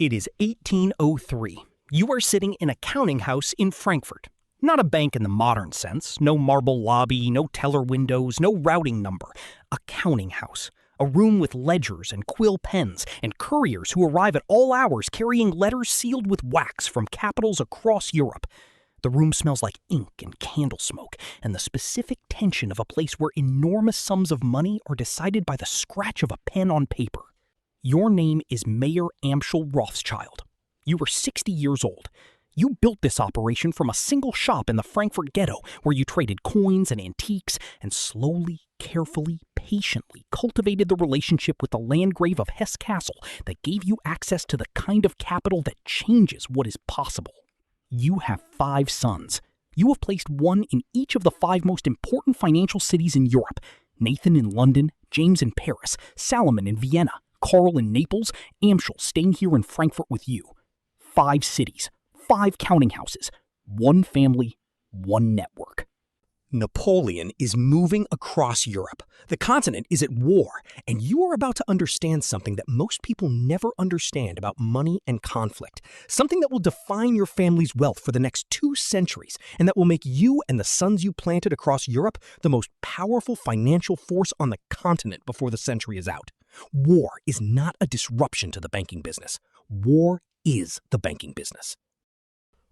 It is 1803. You are sitting in a counting house in Frankfurt. Not a bank in the modern sense. No marble lobby, no teller windows, no routing number. A counting house. A room with ledgers and quill pens and couriers who arrive at all hours carrying letters sealed with wax from capitals across Europe. The room smells like ink and candle smoke and the specific tension of a place where enormous sums of money are decided by the scratch of a pen on paper. Your name is Mayor Amschel Rothschild. You were 60 years old. You built this operation from a single shop in the Frankfurt ghetto where you traded coins and antiques and slowly, carefully, patiently cultivated the relationship with the Landgrave of Hesse Castle that gave you access to the kind of capital that changes what is possible. You have 5 sons. You have placed one in each of the 5 most important financial cities in Europe: Nathan in London, James in Paris, Salomon in Vienna, Karl in Naples, Amschel staying here in Frankfurt with you. 5 cities, 5 counting houses, 1 family, 1 network. Napoleon is moving across Europe. The continent is at war, and you are about to understand something that most people never understand about money and conflict. Something that will define your family's wealth for the next 2 centuries, and that will make you and the sons you planted across Europe the most powerful financial force on the continent before the century is out. War is not a disruption to the banking business. War is the banking business.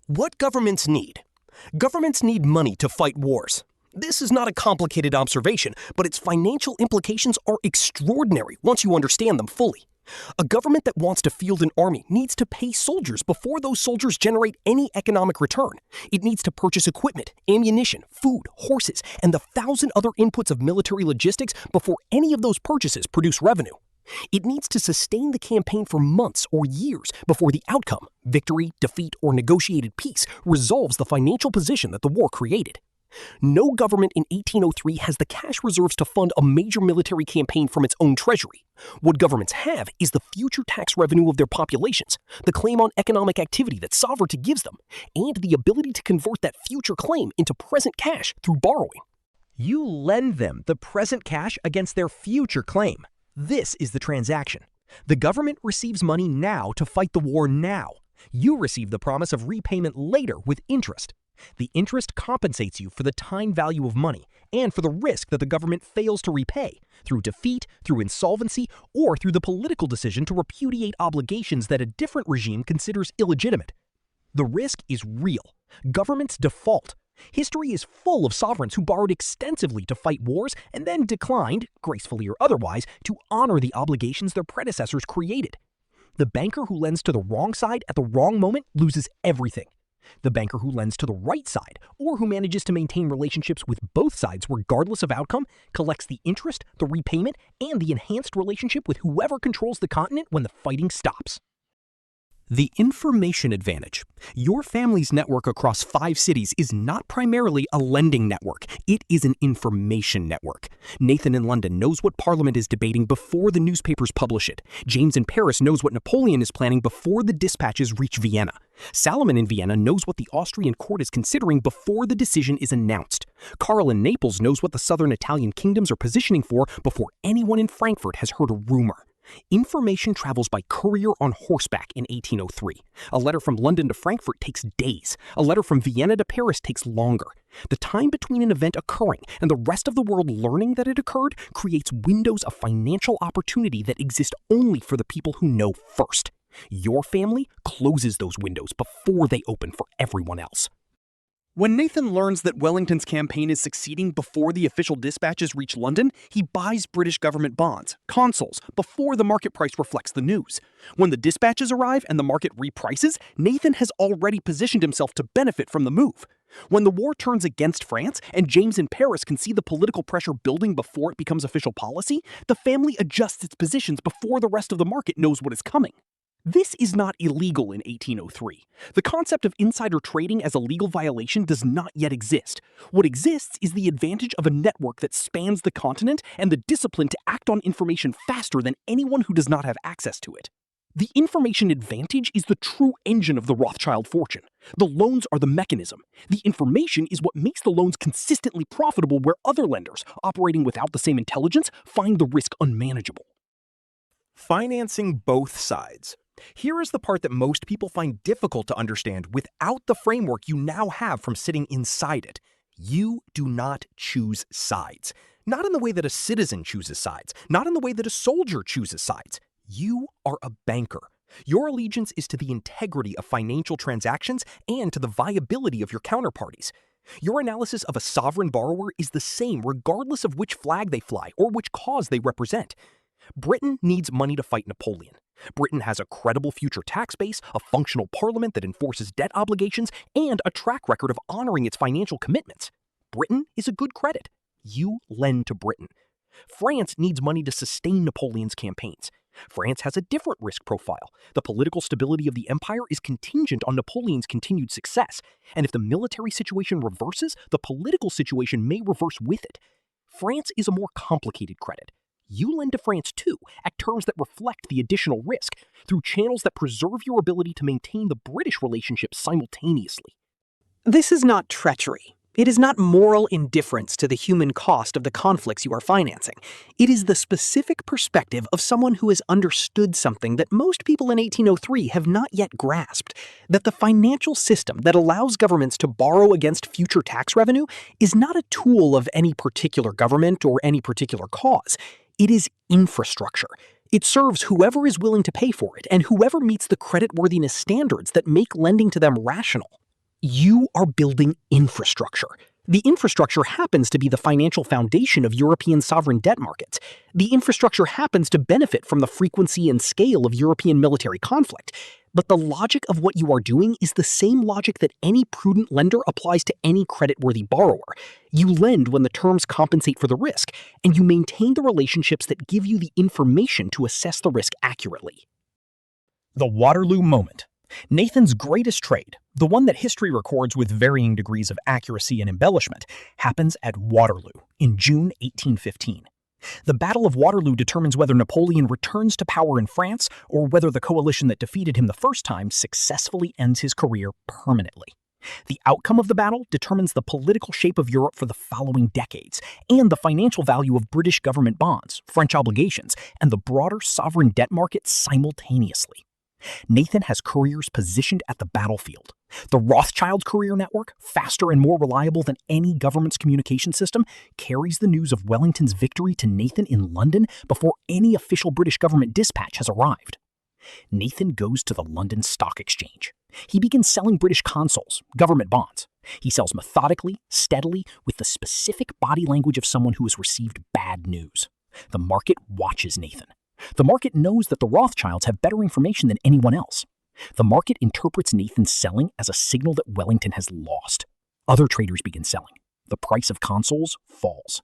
What governments need? Governments need money to fight wars. This is not a complicated observation, but its financial implications are extraordinary once you understand them fully. A government that wants to field an army needs to pay soldiers before those soldiers generate any economic return. It needs to purchase equipment, ammunition, food, horses, and the 1,000 other inputs of military logistics before any of those purchases produce revenue. It needs to sustain the campaign for months or years before the outcome, victory, defeat, or negotiated peace, resolves the financial position that the war created. No government in 1803 has the cash reserves to fund a major military campaign from its own treasury. What governments have is the future tax revenue of their populations, the claim on economic activity that sovereignty gives them, and the ability to convert that future claim into present cash through borrowing. You lend them the present cash against their future claim. This is the transaction. The government receives money now to fight the war now. You receive the promise of repayment later with interest. The interest compensates you for the time value of money and for the risk that the government fails to repay through defeat, through insolvency, or through the political decision to repudiate obligations that a different regime considers illegitimate. The risk is real. Governments default. History is full of sovereigns who borrowed extensively to fight wars and then declined, gracefully or otherwise, to honor the obligations their predecessors created. The banker who lends to the wrong side at the wrong moment loses everything. The banker who lends to the right side, or who manages to maintain relationships with both sides regardless of outcome, collects the interest, the repayment, and the enhanced relationship with whoever controls the continent when the fighting stops. The information advantage. Your family's network across 5 cities is not primarily a lending network. It is an information network. Nathan in London knows what Parliament is debating before the newspapers publish it. James in Paris knows what Napoleon is planning before the dispatches reach Vienna. Salomon in Vienna knows what the Austrian court is considering before the decision is announced. Karl in Naples knows what the southern Italian kingdoms are positioning for before anyone in Frankfurt has heard a rumor. Information travels by courier on horseback in 1803. A letter from London to Frankfurt takes days. A letter from Vienna to Paris takes longer. The time between an event occurring and the rest of the world learning that it occurred creates windows of financial opportunity that exist only for the people who know first. Your family closes those windows before they open for everyone else. When Nathan learns that Wellington's campaign is succeeding before the official dispatches reach London, he buys British government bonds, consols, before the market price reflects the news. When the dispatches arrive and the market reprices, Nathan has already positioned himself to benefit from the move. When the war turns against France and James in Paris can see the political pressure building before it becomes official policy, the family adjusts its positions before the rest of the market knows what is coming. This is not illegal in 1803. The concept of insider trading as a legal violation does not yet exist. What exists is the advantage of a network that spans the continent and the discipline to act on information faster than anyone who does not have access to it. The information advantage is the true engine of the Rothschild fortune. The loans are the mechanism. The information is what makes the loans consistently profitable where other lenders, operating without the same intelligence, find the risk unmanageable. Financing both sides. Here is the part that most people find difficult to understand without the framework you now have from sitting inside it. You do not choose sides. Not in the way that a citizen chooses sides, not in the way that a soldier chooses sides. You are a banker. Your allegiance is to the integrity of financial transactions and to the viability of your counterparties. Your analysis of a sovereign borrower is the same regardless of which flag they fly or which cause they represent. Britain needs money to fight Napoleon. Britain has a credible future tax base, a functional parliament that enforces debt obligations, and a track record of honoring its financial commitments. Britain is a good credit. You lend to Britain. France needs money to sustain Napoleon's campaigns. France has a different risk profile. The political stability of the empire is contingent on Napoleon's continued success, and if the military situation reverses, the political situation may reverse with it. France is a more complicated credit. You lend to France too, at terms that reflect the additional risk, through channels that preserve your ability to maintain the British relationship simultaneously. This is not treachery. It is not moral indifference to the human cost of the conflicts you are financing. It is the specific perspective of someone who has understood something that most people in 1803 have not yet grasped, that the financial system that allows governments to borrow against future tax revenue is not a tool of any particular government or any particular cause. It is infrastructure. It serves whoever is willing to pay for it and whoever meets the creditworthiness standards that make lending to them rational. You are building infrastructure. The infrastructure happens to be the financial foundation of European sovereign debt markets. The infrastructure happens to benefit from the frequency and scale of European military conflict. But the logic of what you are doing is the same logic that any prudent lender applies to any creditworthy borrower. You lend when the terms compensate for the risk, and you maintain the relationships that give you the information to assess the risk accurately. The Waterloo moment. Nathan's greatest trade, the one that history records with varying degrees of accuracy and embellishment, happens at Waterloo in June 1815. The Battle of Waterloo determines whether Napoleon returns to power in France or whether the coalition that defeated him the first time successfully ends his career permanently. The outcome of the battle determines the political shape of Europe for the following decades and the financial value of British government bonds, French obligations, and the broader sovereign debt market simultaneously. Nathan has couriers positioned at the battlefield. The Rothschild courier network, faster and more reliable than any government's communication system, carries the news of Wellington's victory to Nathan in London before any official British government dispatch has arrived. Nathan goes to the London Stock Exchange. He begins selling British consols, government bonds. He sells methodically, steadily, with the specific body language of someone who has received bad news. The market watches Nathan. The market knows that the Rothschilds have better information than anyone else. The market interprets Nathan's selling as a signal that Wellington has lost. Other traders begin selling. The price of consols falls.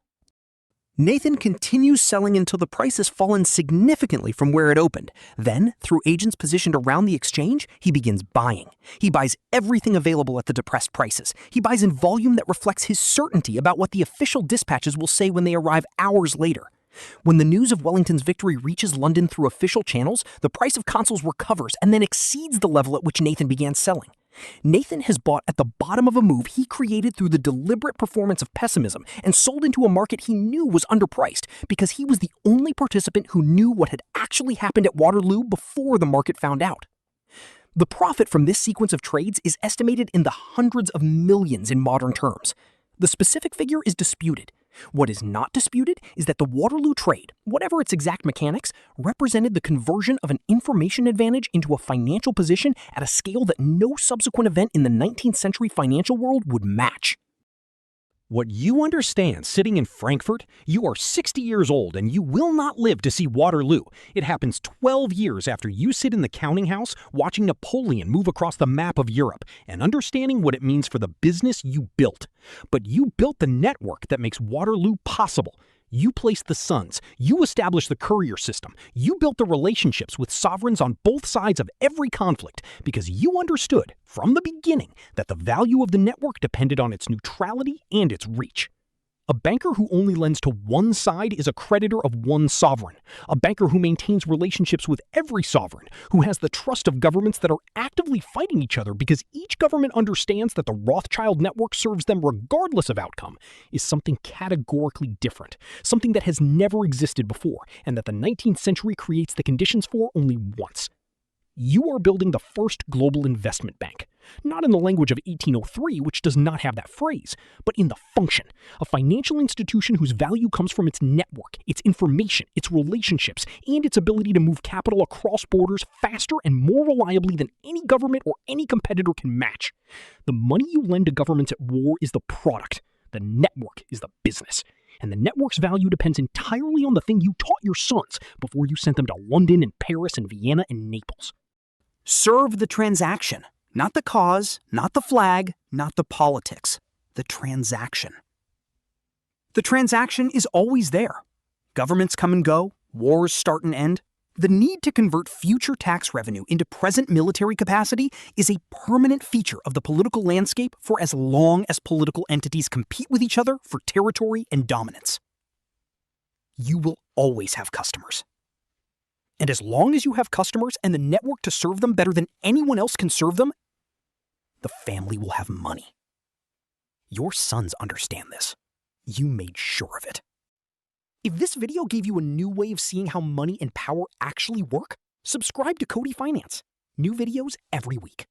Nathan continues selling until the price has fallen significantly from where it opened. Then, through agents positioned around the exchange, he begins buying. He buys everything available at the depressed prices. He buys in volume that reflects his certainty about what the official dispatches will say when they arrive hours later. When the news of Wellington's victory reaches London through official channels, the price of consols recovers and then exceeds the level at which Nathan began selling. Nathan has bought at the bottom of a move he created through the deliberate performance of pessimism and sold into a market he knew was underpriced because he was the only participant who knew what had actually happened at Waterloo before the market found out. The profit from this sequence of trades is estimated in the hundreds of millions in modern terms. The specific figure is disputed. What is not disputed is that the Waterloo trade, whatever its exact mechanics, represented the conversion of an information advantage into a financial position at a scale that no subsequent event in the 19th century financial world would match. What you understand sitting in Frankfurt, you are 60 years old and you will not live to see Waterloo. It happens 12 years after you sit in the counting house watching Napoleon move across the map of Europe and understanding what it means for the business you built. But you built the network that makes Waterloo possible. You placed the suns, you established the courier system, you built the relationships with sovereigns on both sides of every conflict because you understood from the beginning that the value of the network depended on its neutrality and its reach. A banker who only lends to one side is a creditor of one sovereign. A banker who maintains relationships with every sovereign, who has the trust of governments that are actively fighting each other because each government understands that the Rothschild network serves them regardless of outcome, is something categorically different, something that has never existed before, and that the 19th century creates the conditions for only once. You are building the first global investment bank. Not in the language of 1803, which does not have that phrase, but in the function. A financial institution whose value comes from its network, its information, its relationships, and its ability to move capital across borders faster and more reliably than any government or any competitor can match. The money you lend to governments at war is the product. The network is the business. And the network's value depends entirely on the thing you taught your sons before you sent them to London and Paris and Vienna and Naples. Serve the transaction, not the cause, not the flag, not the politics. The transaction. The transaction is always there. Governments come and go, wars start and end. The need to convert future tax revenue into present military capacity is a permanent feature of the political landscape for as long as political entities compete with each other for territory and dominance. You will always have customers. And as long as you have customers and the network to serve them better than anyone else can serve them, the family will have money. Your sons understand this. You made sure of it. If this video gave you a new way of seeing how money and power actually work, subscribe to Cody Finance. New videos every week.